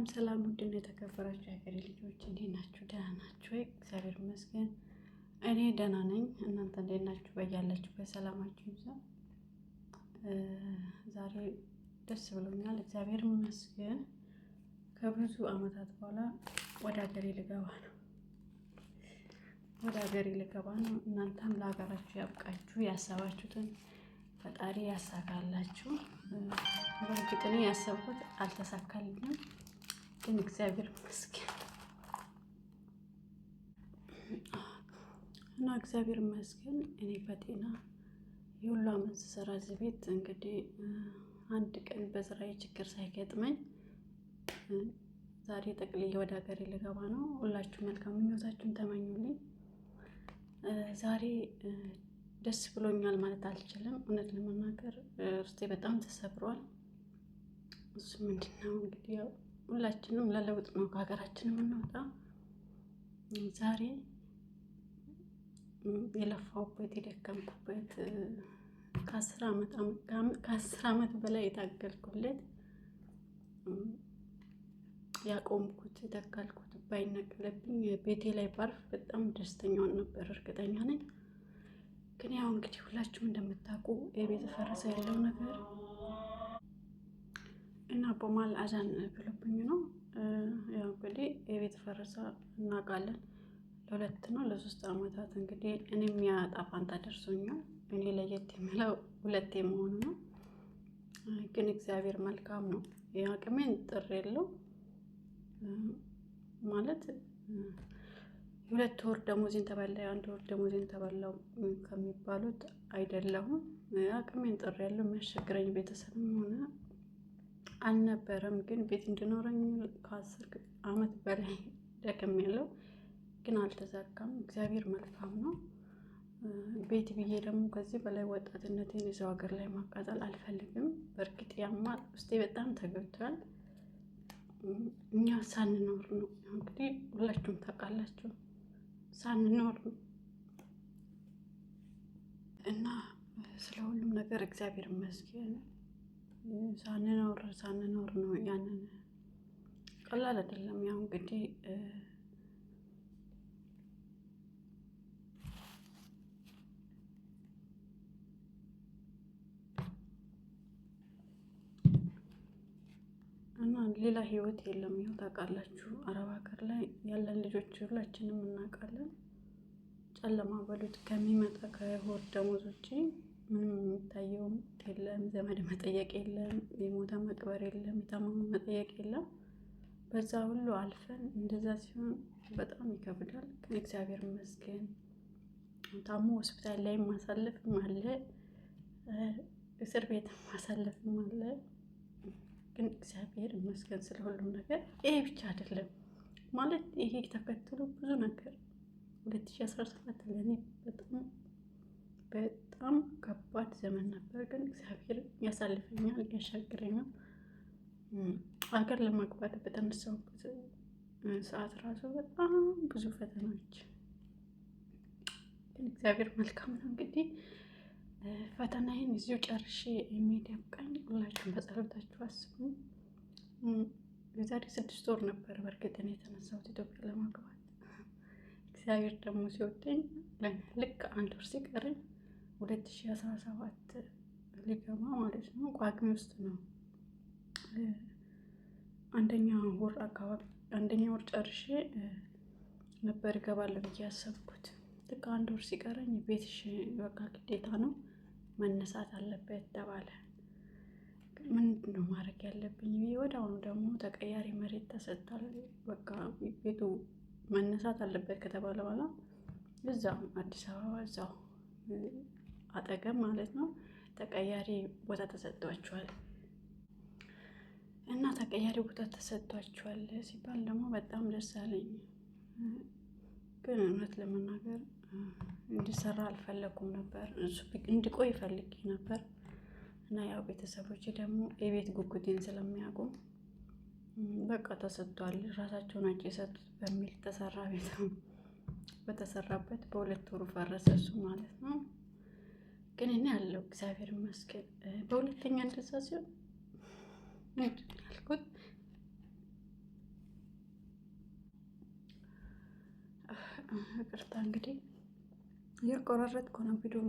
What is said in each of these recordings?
ሰላም ውድና የተከበራችሁ የሀገሬ ልጆች እንዴት ናችሁ? ደህና ናችሁ ወይ? እግዚአብሔር ይመስገን እኔ ደህና ነኝ። እናንተ እንዴት ናችሁ? በያላችሁበት ሰላማችሁ ይብዛ። ዛሬ ደስ ብሎኛል፣ እግዚአብሔር ይመስገን። ከብዙ ዓመታት በኋላ ወደ ሀገሬ ልገባ ነው። እናንተም ለሀገራችሁ ያብቃችሁ፣ ያሰባችሁትን ፈጣሪ ያሳካላችሁ። በእርግጥ እኔ ያሰብኩት አልተሳካልኝም፣ ግን እግዚአብሔር ይመስገን እና እግዚአብሔር ይመስገን እኔ በጤና የሁሉ ዓመት ስሰራ እዚህ ቤት እንግዲህ አንድ ቀን በስራዬ ችግር ሳይገጥመኝ ዛሬ ጠቅልዬ ወደ ሀገሬ ልገባ ነው። ሁላችሁ መልካም ምኞታችሁን ተመኙልኝ። ዛሬ ደስ ብሎኛል ማለት አልችልም። እውነት ለመናገር ውስጤ በጣም ተሰብሯል። እሱ ምንድን ነው እንግዲህ ያው ሁላችንም ለለውጥ ነው ከሀገራችን የምንወጣ። ዛሬ የለፋሁበት የደከምኩበት ከ10 ዓመት በላይ የታገልኩለት ያቆምኩት የተካልኩት ባይነቅለብኝ ቤቴ ላይ ባርፍ በጣም ደስተኛውን ነበር፣ እርግጠኛ ነኝ። ግን ያው እንግዲህ ሁላችሁም እንደምታውቁ የቤት ፈረሰ ያለው ነገር እና በማል አዛን ብሎብኝ ነው። ያው እንግዲህ የቤት ፈረሳ እናውቃለን። ለ2 ዓመታት እንግዲህ እኔም ያጣፋንታ ደርሶኛል። እኔ ለየት የሚለው 2 መሆኑ ነው። ግን እግዚአብሔር መልካም ነው። የአቅሜን ጥር የለው ማለት 2 ወር ደሞዜን ተበላ 1 ወር ደሞዜን ተበላው ከሚባሉት አይደለሁም። አቅሜን ጥር ያለው የሚያስቸግረኝ ቤተሰብም ሆነ አልነበረም። ግን ቤት እንድኖረኝ ከ10 ዓመት በላይ ደከም ያለው ግን አልተሳካም። እግዚአብሔር መልካም ነው። ቤት ብዬ ደግሞ ከዚህ በላይ ወጣትነቴን የሰው ሀገር ላይ ማቃጠል አልፈልግም። በእርግጥ ያማል፣ ውስጤ በጣም ተገብቷል። እኛ ሳንኖር ነው እንግዲህ ሁላችሁም ታውቃላችሁ፣ ሳንኖር ነው እና ስለ ሁሉም ነገር እግዚአብሔር ይመስገን። ሳንኖር ነው ያንን ቀላል አይደለም። ያው እንግዲህ እና ሌላ ህይወት የለም። ይኸው ታውቃላችሁ፣ አረብ ሀገር ላይ ያለን ልጆች ሁላችንም እናውቃለን። ጨለማ በሉት ከሚመጣ ከሆድ ደሞዝ ውጪ ምንም የሚታየውም የለም። ዘመድ መጠየቅ የለም፣ የሞተ መቅበር የለም፣ የታመመ መጠየቅ የለም። በዛ ሁሉ አልፈን እንደዛ ሲሆን በጣም ይከብዳል። ግን እግዚአብሔር ይመስገን ታሞ ሆስፒታል ላይ ማሳለፍም አለ፣ እስር ቤት ማሳለፍም አለ። ግን እግዚአብሔር ይመስገን ስለ ሁሉም ነገር። ይሄ ብቻ አይደለም ማለት ይሄ ተከትሎ ብዙ ነገር 2017 ለኔ በጣም ከባድ ዘመን ነበር። ግን እግዚአብሔር ያሳልፈኛል፣ ያሻግረኛል። ሀገር ለመግባት በተነሳሁበት ሰዓት ራሱ በጣም ብዙ ፈተናዎች፣ ግን እግዚአብሔር መልካም ነው። እንግዲህ ፈተናዬን እዚሁ ጨርሼ የሚሄድ ያብቃኝ። ሁላችሁም በጸሎታችሁ አስቡ። የዛሬ 6 ወር ነበር በእርግጥ እኔ የተነሳሁት ኢትዮጵያ ለመግባት። እግዚአብሔር ደግሞ ሲወደኝ ልክ 1 ወር ሲቀረኝ 2017 ሊገባ ማለት ነው፣ ቋግሜ ውስጥ ነው። አንደኛ ወር ጨርሼ ነበር እገባለሁ ብዬ ያሰብኩት። ልክ 1 ወር ሲቀረኝ ቤትሽ በቃ ግዴታ ነው መነሳት አለበት ተባለ። ምንድን ነው ማድረግ ያለብኝ? ወደ አሁኑ ደግሞ ተቀያሪ መሬት ተሰጥቷል። በቃ ቤቱ መነሳት አለበት ከተባለ በኋላ እዛው አዲስ አበባ እዛው አጠገብ ማለት ነው ተቀያሪ ቦታ ተሰጥቷቸዋል። እና ተቀያሪ ቦታ ተሰጥቷቸዋል ሲባል ደግሞ በጣም ደስ አለኝ። ግን እውነት ለመናገር እንዲሰራ አልፈለኩም ነበር፣ እንዲቆይ ፈልጌ ነበር። እና ያው ቤተሰቦች ደግሞ የቤት ጉጉቴን ስለሚያውቁ በቃ ተሰጥቷል፣ ራሳቸው ናቸው የሰጡት በሚል ተሰራ። ቤት በተሰራበት በ2 ወሩ ፈረሰ እሱ ማለት ነው። ግን እኔ ያለው እግዚአብሔር ይመስገን። በሁለተኛ እንደዛ ሲሆን ምንድን ያልኩት ይቅርታ እንግዲህ እያቆራረጥኩ ነው ቪዲዮ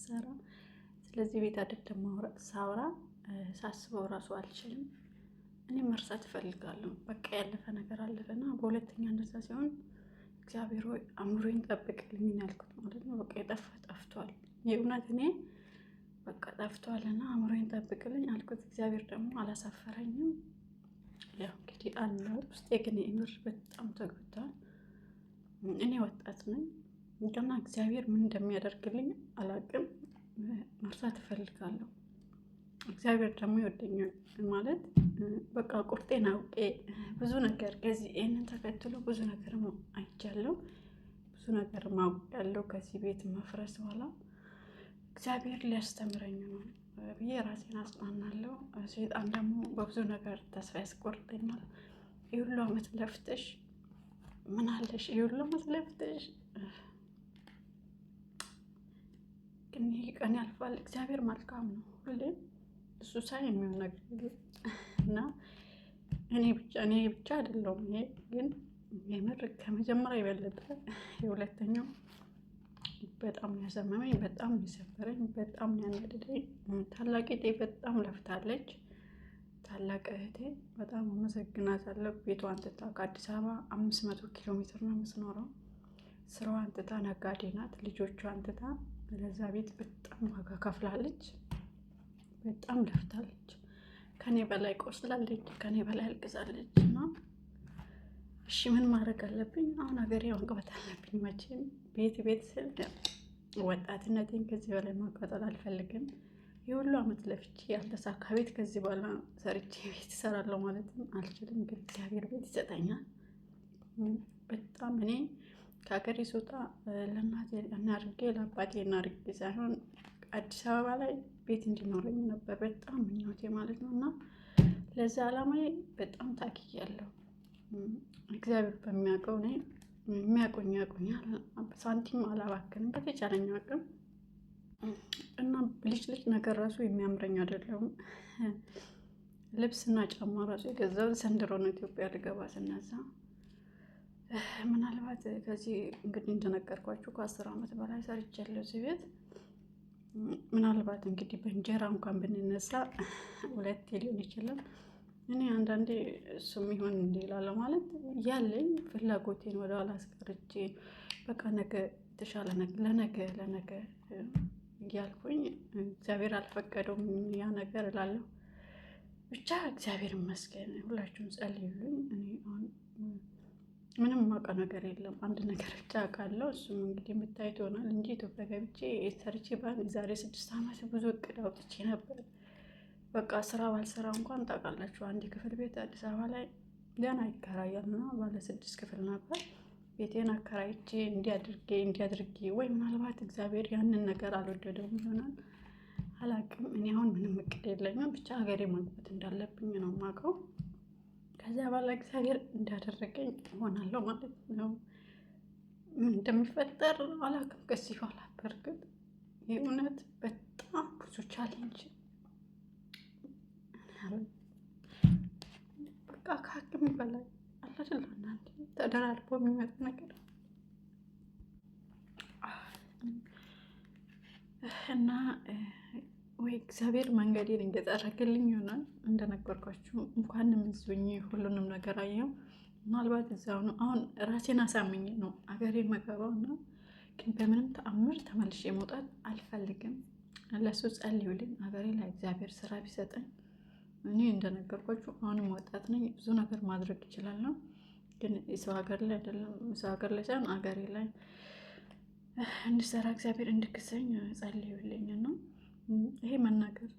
ሰራ። ስለዚህ ቤት አይደለም ማውራት ሳውራ ሳስበው እራሱ አልችልም። እኔ መርሳት እፈልጋለሁ። በቃ ያለፈ ነገር አለፈና በሁለተኛ እንደዛ ሲሆን እግዚአብሔር ሆይ አእምሮዬን ጠብቅልኝ ያልኩት ማለት ነው። በቃ የጠፋ ጠፍቷል። የእውነት እኔ በቃ ጠፍቷልና አእምሮዬን ጠብቅልኝ አልኩት። እግዚአብሔር ደግሞ አላሳፈረኝም። ያው እንግዲህ አለ ውስጤ ግን የምር በጣም ተጎድቷል። እኔ ወጣት ነኝ ገና እግዚአብሔር ምን እንደሚያደርግልኝ አላውቅም። መርሳት እፈልጋለሁ። እግዚአብሔር ደግሞ ይወደኛል ማለት በቃ ቁርጤን አውቄ ብዙ ነገር ከዚህ ይህንን ተከትሎ ብዙ ነገር አይቻለሁ። ብዙ ነገር አውቄያለሁ። ከዚህ ቤት መፍረስ በኋላ እግዚአብሔር ሊያስተምረኝ ነው ብዬ ራሴን አጽናናለሁ። ሰይጣን ደግሞ በብዙ ነገር ተስፋ ያስቆርጠኛል። የሁሉ ዓመት ለፍተሽ ምን አለሽ? የሁሉ ዓመት ለፍተሽ ግን ይህ ቀን ያልፋል። እግዚአብሔር መልካም ነው ሁሌም እሱ ሳይ የሚሆን ነገር እና እኔ ብቻ አይደለሁም። ይሄ ግን የምር ከመጀመሪያ የበለጠ የሁለተኛው በጣም ያሰመመኝ፣ በጣም የሰበረኝ፣ በጣም ያናደደኝ። ታላቅ እህቴ በጣም ለፍታለች። ታላቅ እህቴ በጣም አመሰግናታለሁ። ቤቷን ትታ ከአዲስ አበባ 500 ኪሎ ሜትር ነው የምትኖረው። ስራዋን ትታ ነጋዴ ናት። ልጆቿን ትታ ለዛ ቤት በጣም ዋጋ ከፍላለች። በጣም ለፍታለች። ከኔ በላይ ቆስላለች። ከኔ በላይ አልቅሳለች። እና እሺ ምን ማድረግ አለብኝ? አሁን ሀገሬ መግባት አለብኝ። መቼም ቤት ስል ወጣትነቴን ከዚህ በላይ ማቃጠል አልፈልግም። የሁሉ ዓመት ለፍቼ ያልተሳካ ቤት ከዚህ በኋላ ሰርቼ ቤት እሰራለሁ ማለትም አልችልም። ግን እግዚአብሔር ቤት ይሰጠኛል። በጣም እኔ ከሀገሬ ስወጣ ለእናቴ እናድርጌ ለአባቴ እናድርጌ ሳይሆን አዲስ አበባ ላይ ቤት እንዲኖረኝ ነበር በጣም ምኞቴ ማለት ነው። እና ለዛ ዓላማዬ በጣም ታግያለሁ። እግዚአብሔር በሚያውቀው እኔ የሚያውቁኝ ያውቁኛል። ሳንቲም አላባክንም በተቻለኝ አቅም እና ልጅ ነገር ራሱ የሚያምረኝ አይደለም። ልብስና ጫማ ራሱ የገዛው ዘንድሮ ነው ኢትዮጵያ ልገባ ስነሳ። ምናልባት ከዚህ እንግዲህ እንደነገርኳችሁ ከ10 ዓመት በላይ ሰርቻለሁ እዚህ ቤት። ምናልባት እንግዲህ በእንጀራ እንኳን ብንነሳ 2 ሊሆን ይችላል። እኔ አንዳንዴ እሱም ይሆን እንዲላለሁ ማለት ያለኝ ፍላጎቴን ወደኋላ አስቀርቼ በቃ ነገ የተሻለ ለነገ እያልኩኝ እግዚአብሔር አልፈቀደውም ያ ነገር እላለሁ። ብቻ እግዚአብሔር ይመስገን። ሁላችሁም ጸልዩልኝ። እኔ አሁን ምንም የማውቀው ነገር የለም። አንድ ነገር ብቻ አውቃለሁ። እሱም እንግዲህ የምታዩት ይሆናል እንጂ ኢትዮጵያ ገብቼ ሰርቼ የዛሬ 6 ዓመት ብዙ እቅድ አውጥቼ ነበር። በቃ ስራ ባልሰራ እንኳን ታውቃላችሁ፣ አንድ ክፍል ቤት አዲስ አበባ ላይ ገና ይከራያል እና ባለ 6 ክፍል ነበር። ቤቴን አከራይቼ እንዲያድርጌ ወይ ምናልባት እግዚአብሔር ያንን ነገር አልወደደውም ይሆናል አላውቅም። እኔ አሁን ምንም እቅድ የለኝም። ብቻ ሀገሬ መግባት እንዳለብኝ ነው የማውቀው። ከዚያ በኋላ እግዚአብሔር እንዳደረገኝ እሆናለሁ ማለት ነው። ምን እንደሚፈጠር አላውቅም ከዚህ በኋላ። በእርግጥ የእውነት በጣም ብዙ ቻሌንጅ በቃ ከአቅም በላይ አላደለ እናንተ ተደራርቦ የሚመጣ ነገር እና ወይ እግዚአብሔር መንገዴን እንደጠረገልኝ ይሆናል። እንደነገርኳችሁ እንኳንም እዚሁኝ ሁሉንም ነገር አየው። ምናልባት እዛው ነው አሁን ራሴን አሳምኜ ነው አገሬ መገባው እና ግን በምንም ተአምር ተመልሼ መውጣት አልፈልግም። ለሱ ጸልዩልኝ። ሀገሬ ላይ እግዚአብሔር ስራ ቢሰጠኝ እኔ እንደነገርኳችሁ አሁንም ወጣት ነኝ። ብዙ ነገር ማድረግ እችላለሁ። ግን የሰው ሀገር ላይ አይደለም፣ ሰው ሀገር ላይ ሳይሆን ሀገሬ ላይ እንድሰራ እግዚአብሔር እንድክሰኝ ጸልዩልኝ ነው። ይሄ መናገር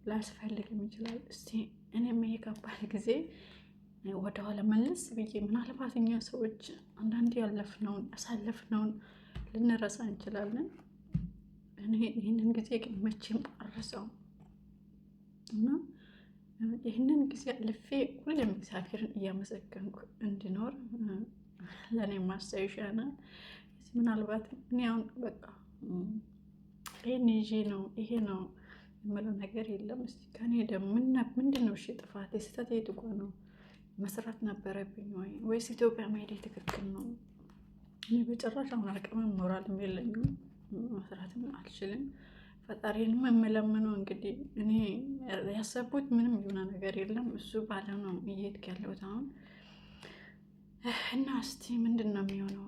ላያስፈልግም ይችላል። እስቲ እኔም ይሄ ከባድ ጊዜ ወደኋላ መለስ ብዬ ምናልባት እኛ ሰዎች አንዳንዴ ያሳለፍነውን ልንረሳ እንችላለን። እኔ ይህንን ጊዜ ግን መቼም አልረሳውም እና ይህንን ጊዜ አልፌ ሁሌም እግዚአብሔርን እያመሰገንኩ እንድኖር ለእኔ ማስታወሻ ነው። ምናልባት እኔ አሁን በቃ ይሄን ይዤ ነው ይሄ ነው የምለው ነገር የለም። እስቲ ከኔ ደግሞ ምንድን ነው ጥፋቴ? ስህተቴ የቱ ጋ ነው? መስራት ነበረብኝ ወይስ ኢትዮጵያ መሄዴ ትክክል ነው? እኔ በጭራሽ አሁን አቅምም ሞራልም የለኝም፣ መስራትም አልችልም። ፈጣሪንም የምለምነው እንግዲህ እኔ ያሰብኩት ምንም የሆነ ነገር የለም፣ እሱ ባለ ነው እየሄድክ ያለሁት አሁን እና እስቲ ምንድን ነው የሚሆነው?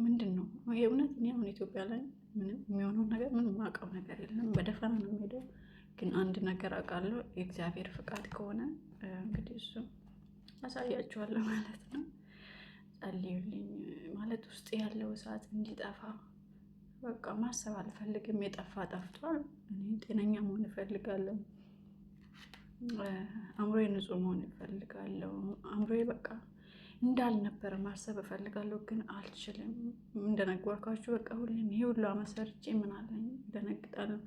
ምንድን ነው የእውነት እኔ አሁን ኢትዮጵያ ላይ ምንም የሚሆነው ነገር ምንም የማውቀው ነገር የለም። በደፈና ነው የሚሄደው። ግን አንድ ነገር አውቃለሁ፣ የእግዚአብሔር ፍቃድ ከሆነ እንግዲህ እሱ አሳያችኋለሁ ማለት ነው። ጸልዩልኝ ማለት ውስጥ ያለው እሳት እንዲጠፋ በቃ ማሰብ አልፈልግም። የጠፋ ጠፍቷል። እኔ ጤነኛ መሆን እፈልጋለሁ። አእምሮዬ ንጹህ መሆን እፈልጋለሁ። አእምሮዬ በቃ እንዳልነበረ ማሰብ እፈልጋለሁ፣ ግን አልችልም። እንደነገርኳችሁ በቃ ሁሌም ይሄ ሁሉ አመት ሰርቼ ምን አለኝ እደነግጣለሁ።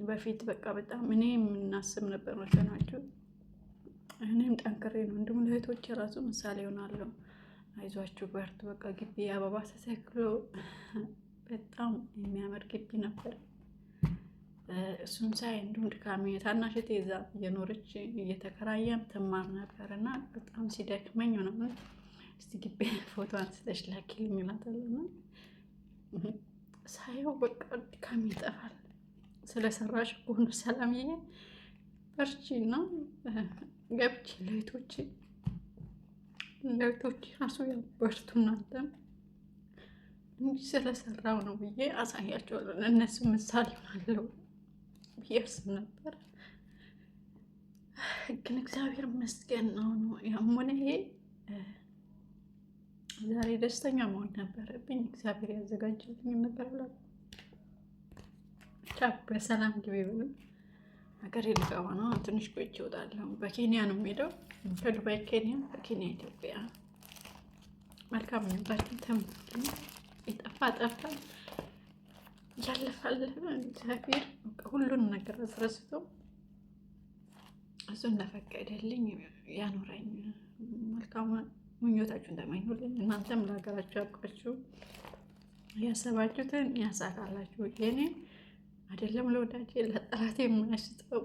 በፊት በቃ በጣም እኔ የምናስብ ነበር መሰናችሁ። እኔም ጠንክሬ ነው እንዲሁም ለእህቶቼ የራሱ ምሳሌ ይሆናለሁ። አይዟችሁ በርቱ። በቃ ግቢ አበባ ተተክሎ በጣም የሚያምር ግቢ ነበር። እሱን ሳይ እንዲሁም ድካሜ ታናሽ እህቴ እዛ እየኖረች እየተከራየም ትማር ነበር እና በጣም ሲደክመኝ ሆነ እስቲ ግቢ ፎቶ አንስተሽ ላኪልኝ እላታለሁ። ሳየው በቃ ድካሜ ይጠፋል። ስለሰራሽ ሆኖ ሰላምዬ በርቺ ነው ገብቼ ለእህቶቼ ራሱ ያበርቱ እናንተም እንዲህ ስለሰራው ነው ብዬ አሳያቸዋለሁ። እነሱ ምሳሌ ሆናለሁ ብዬ አስብ ነበር፣ ግን እግዚአብሔር ይመስገን ነው ያም ሆነ ይሄ ዛሬ ደስተኛ መሆን ነበረብኝ። እግዚአብሔር ያዘጋጀልኝ ነበር ብላ በሰላም ግቢ ብሎ ሀገሬ ልገባ ነው። ትንሽ ቆይቼ እወጣለሁ። በኬንያ ነው የምሄደው፣ ከዱባይ ኬንያ፣ ከኬንያ ኢትዮጵያ። መልካም ምኞታችን ተምኝ። የጠፋ ጠፋል፣ ያለፋል። እግዚአብሔር ሁሉን ነገር አስረስቶ እሱን ለፈቀደልኝ ያኖረኝ። መልካም ምኞታችሁን ተመኙልኝ። እናንተም ለሀገራችሁ ያብቃችሁ፣ ያሰባችሁትን ያሳካላችሁ። የኔ አይደለም ለወዳጄ ለጠላቴ የማያስጠው